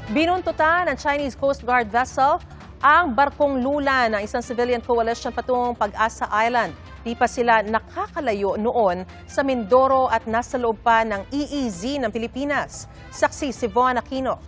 Binuntutan ng Chinese Coast Guard vessel ang barkong lula ng isang civilian coalition patungong Pag-asa Island. Di pa sila nakakalayo noon sa Mindoro at nasa loob pa ng EEZ ng Pilipinas. Saksi si Von Aquino.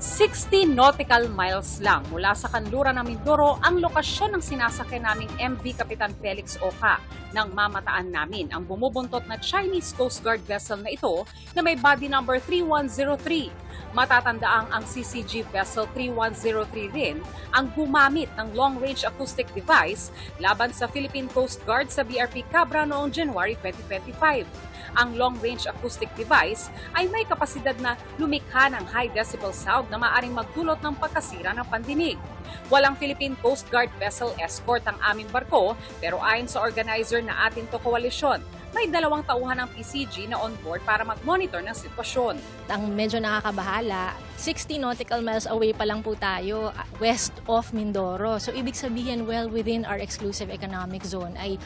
60 nautical miles lang mula sa kanluran ng Mindoro ang lokasyon ng sinasakay naming MV Kapitan Felix Oca nang mamataan namin ang bumubuntot na Chinese Coast Guard vessel na ito na may body number 3103. Matatandaang ang CCG vessel 3103 rin ang gumamit ng long-range acoustic device laban sa Philippine Coast Guard sa BRP Cabra noong January 2025. Ang long-range acoustic device ay may kapasidad na lumikha ng high decibel sound na maaaring magdulot ng pagkasira ng pandinig. Walang Philippine Coast Guard vessel escort ang aming barko, pero ayon sa organizer na atin to koalisyon, may 2 tauhan ng PCG na on board para mag-monitor ng sitwasyon. Ang medyo nakakabahala, 60 nautical miles away pa lang po tayo west of Mindoro. So ibig sabihin, well within our exclusive economic zone ay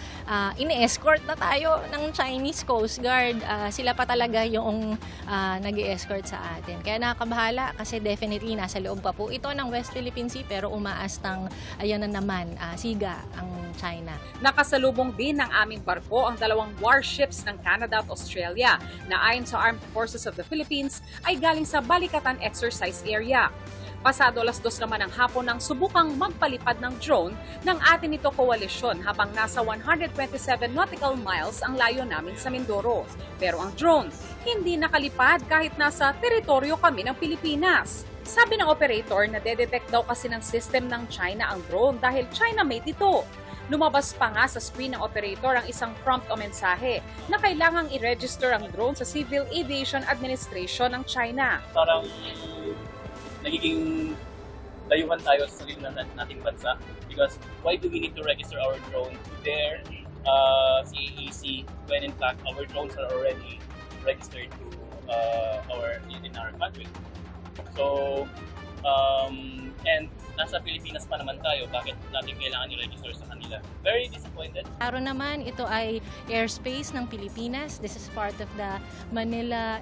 ini-escort na tayo ng Chinese Coast Guard. Sila pa talaga yung nag-i-escort sa atin. Kaya nakakabahala kasi definitely nasa loob pa po ito ng West Philippine Sea, pero umaas ng ayan na naman, siga ang China. Nakasalubong din ng aming barko ang 2 warships ng Canada at Australia na ayon sa Armed Forces of the Philippines ay galing sa Balikatan Exercise Area. Pasado 2:00 naman ng hapon nang subukang magpalipad ng drone ng atin ito koalisyon habang nasa 127 nautical miles ang layo namin sa Mindoro. Pero ang drone hindi nakalipad kahit nasa teritoryo kami ng Pilipinas. Sabi ng operator na dedetect daw kasi ng system ng China ang drone dahil China-made ito. Lumabas pa nga sa screen ng operator ang isang prompt o mensahe na kailangang i-register ang drone sa Civil Aviation Administration ng China. Parang nagiging layuhan tayo sa sarili ng nating bansa because why do we need to register our drone to their CAAC when in fact our drones are already registered to in our country. So and nasa Pilipinas pa naman tayo, bakit natin kailangan i-register sa kanila? Very disappointed. Araw naman, ito ay airspace ng Pilipinas. This is part of the Manila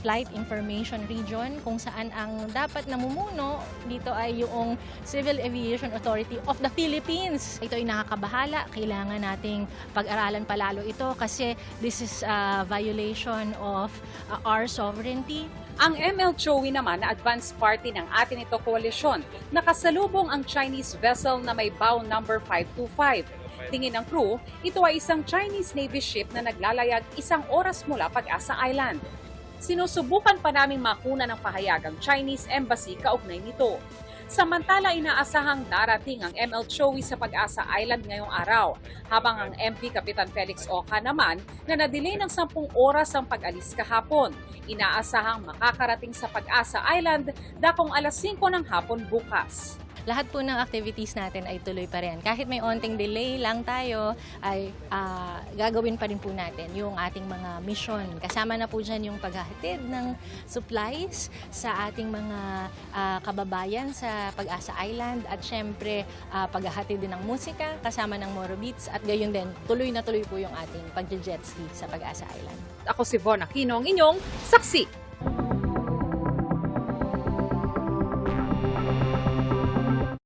Flight Information Region kung saan ang dapat namumuno dito ay yung Civil Aviation Authority of the Philippines. Ito ay nakakabahala. Kailangan nating pag-aralan palalo ito kasi this is a violation of our sovereignty. Ang ML Choi naman na advance party ng atin ito koalisyon, nakasalubong ang Chinese vessel na may bow number 525. Tingin ng crew, ito ay isang Chinese Navy ship na naglalayag 1 oras mula Pag-asa Island. Sinusubukan pa naming makuna ng pahayag ang Chinese Embassy kaugnay nito. Samantala, inaasahang darating ang ML Choi sa Pag-asa Island ngayong araw, habang ang MP Kapitan Felix Oca naman na na-delay ng 10 oras ang pag-alis kahapon. Inaasahang makakarating sa Pag-asa Island dakong alas 5 ng hapon bukas. Lahat po ng activities natin ay tuloy pa rin. Kahit may onting delay lang tayo, ay gagawin pa rin po natin yung ating mga mission. Kasama na po dyan yung paghahatid ng supplies sa ating mga kababayan sa Pag-asa Island at syempre paghahatid din ng musika kasama ng Moro Beats at gayon din tuloy na tuloy po yung ating pag-jet ski sa Pag-asa Island. Ako si Von Aquino, ang inyong saksi.